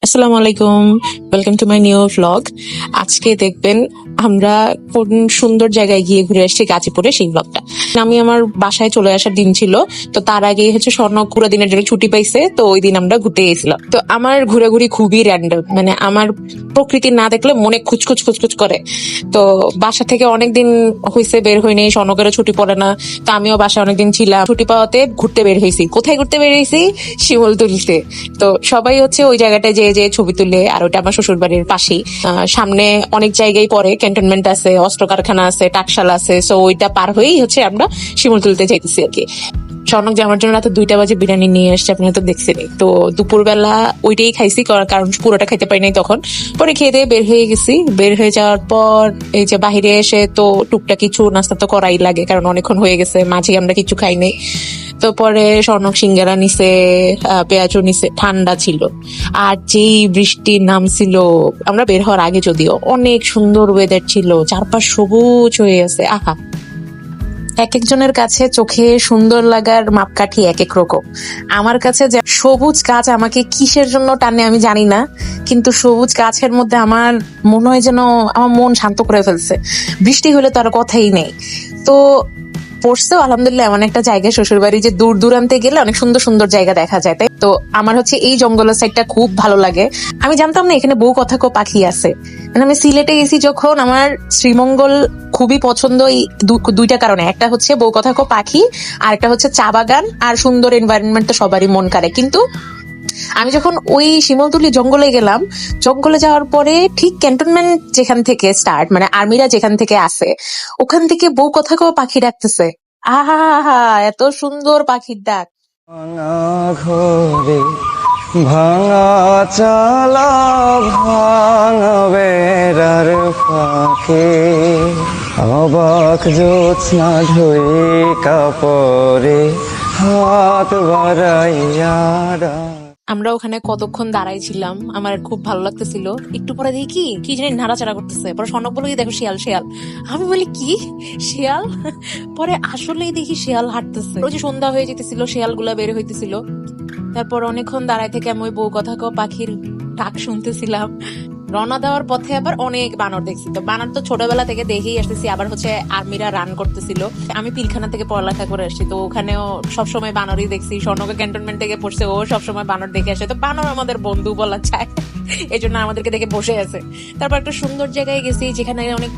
আসসালামু আলাইকুম, welcome to my new vlog. আজকে দেখবেন আমরা কোন সুন্দর জায়গায় গিয়ে ঘুরে আসছি গাজীপুরে, সেই ভ্লগটা। আমি আমার বাসায় চলে আসার দিন ছিল, তো তার আগে হচ্ছে স্বর্ণ পুরো দিনের জন্য ছুটি পাইছে, তো ওই দিন আমরা ঘুরতে গেছিলাম। তো আমার ঘোরাঘুরি খুবই র্যান্ডম, মানে আমার প্রকৃতি না দেখলে মনে খুচখুচ খুচখুচ করে। তো বাসা থেকে অনেকদিন হয়েছে বের হইনি, স্বর্ণকেরও ছুটি পড়ে না, তো আমিও বাসায় অনেকদিন ছিলাম। ছুটি পাওয়াতে ঘুরতে বের হয়েছি। কোথায় ঘুরতে বের হয়েছি? শিমুলতলিতে। তো সবাই হচ্ছে ওই জায়গাটায় যে যে ছবি তুলে, আর ওটা আমার শ্বশুর বাড়ির পাশেই। সামনে অনেক জায়গায় পরে ক্যান্টনমেন্ট আছে, অস্ত্র কারখানা আছে, টাকশাল আছে, সো ওইটা পার হয়েই হচ্ছে আমরা শিমুলতলিতে যাইতেছি আর কি। স্বর্ণক যে আমার জন্য রাতে 2টা বাজে বিরিয়ানি নিয়ে আসছে, আপনি হয়তো দেখছেন। তো দুপুরবেলা ওইটাই খাইছি, কারণ পুরোটা খাইতে পারি নাই তখন। পরে খেয়ে দিয়ে বের হয়ে গেছি। বের হয়ে যাওয়ার পর এই যে বাহিরে এসে তো টুকটাক কিছু নাস্তা তো করাই লাগে, কারণ অনেকক্ষণ হয়ে গেছে, মাঝে আমরা কিছু খাই নাই। তো পরে স্বর্ণক সিঙ্গারা নিছে, পেঁয়াজও নিছে, ঠান্ডা ছিল। আর যেই বৃষ্টি নামছিল আমরা বের হওয়ার আগে, যদিও অনেক সুন্দর ওয়েদার ছিল, চারপাশ সবুজ হয়ে আছে। আহা, এক একজনের কাছে চোখে সুন্দর লাগার মাপকাঠি এক এক রকম। আমার কাছে যে সবুজ গাছ আমাকে কিসের জন্য টানে আমি জানি না, কিন্তু সবুজ গাছের মধ্যে আমার মনে হয় যেন আমার মন শান্ত করে ফেলছে। বৃষ্টি হলে তো আর কথাই নেই। তো পড়ছেও আলহামদুলিল্লাহ এমন একটা জায়গায় শ্বশুর বাড়ি যে দূর দূরান্তে গেলে অনেক সুন্দর সুন্দর জায়গা দেখা যায়। তাই তো আমার হচ্ছে এই জঙ্গলের সাইডটা খুব ভালো লাগে। আমি জানতাম না এখানে বউ কথা কো পাখি আছে। মানে আমি সিলেটে গেছি যখন, আমার শ্রীমঙ্গল খুবই পছন্দ এই দুইটা কারণে। একটা হচ্ছে বউ কথা কো পাখি, আর একটা হচ্ছে চা বাগান আর সুন্দর এনভায়রনমেন্ট, তো সবারই মন কাড়ে। কিন্তু আমি যখন ওই শিমুলতলি জঙ্গলে গেলাম, জঙ্গলে যাওয়ার পরে ঠিক ক্যান্টনমেন্ট যেখান থেকে স্টার্ট, মানে আর্মিরা যেখান থেকে আসে, ওখান থেকে বউ কথা কেউ পাখি ডাকতেছে। আহা, এত সুন্দর পাখির ডাক। ভাঙা ঘরে ভাঙা চালা ভাঙা বেড়ার ফাঁকে অবাক জ্যোৎস্না ধুয়ে কাপড়ে হাত বাড়াইয়া আমরা ওখানে কতক্ষণ দাঁড়াই ছিলাম, আমার খুব ভালো লাগতেছিল। একটু পরে দেখি কি জানি নাড়াচাড়া করতেছে, পরে সনক বলে দেখো শিয়াল শিয়াল। আমি বলি কি শিয়াল? পরে আসলেই দেখি শিয়াল হাঁটতেছে। ওই যে সন্ধ্যা হয়ে যেতেছিল, শিয়াল গুলা বের হইতেছিল। তারপর অনেকক্ষণ দাঁড়ায় থেকে আমি ওই বউ কথা কও পাখির ডাক শুনতেছিলাম। রওনা দেওয়ার পথে আবার অনেক বানর দেখছি। তো বানর তো ছোটবেলা থেকে দেখেই আসতেছি, আবার হচ্ছে আর্মিরা রান করতেছিল। আমি পিলখানা থেকে পড়ালেখা করে আসছি, তো ওখানেও সবসময় বানরই দেখছি। স্বর্ণকে ক্যান্টনমেন্ট থেকে পড়ছে, ও সবসময় বানর দেখে আসে। তো বানর আমাদের বন্ধু বলা যায়, এই জন্য আমাদেরকে দেখে বসে আছে। তারপর একটা সুন্দর জায়গায় গেছি, যেখানে অনেক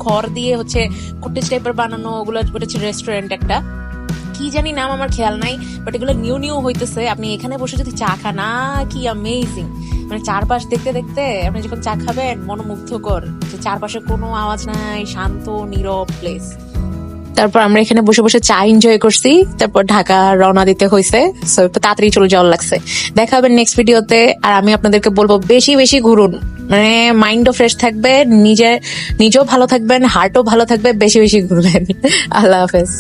খড় দিয়ে হচ্ছে কটেজ টাইপের বানানো, ওগুলো হচ্ছে রেস্টুরেন্ট একটা, কি জানি নাম আমার খেয়াল নাই, বাট এগুলো নিউ নিউ হইতেছে। আপনি এখানে বসে যদি চা খান, কি অ্যামেজিং! মানে চারপাশ দেখতে দেখতে আপনি যখন চা খাবেন, মনোমুগ্ধকর, যে চারপাশে কোনো আওয়াজ নাই, শান্ত নীরব প্লেস। তারপর আমরা এখানে বসে বসে চা এনজয় করছি। তারপর ঢাকা রওনা দিতে হয়েছে, তাড়াতাড়ি চলে যাওয়ার লাগছে। দেখা হবে নেক্সট ভিডিওতে। আর আমি আপনাদেরকে বলবো বেশি বেশি ঘুরুন, মানে মাইন্ডও ফ্রেশ থাকবে, নিজেও ভালো থাকবেন, হার্টও ভালো থাকবে, বেশি বেশি ঘুরবেন। আল্লাহ হাফেজ।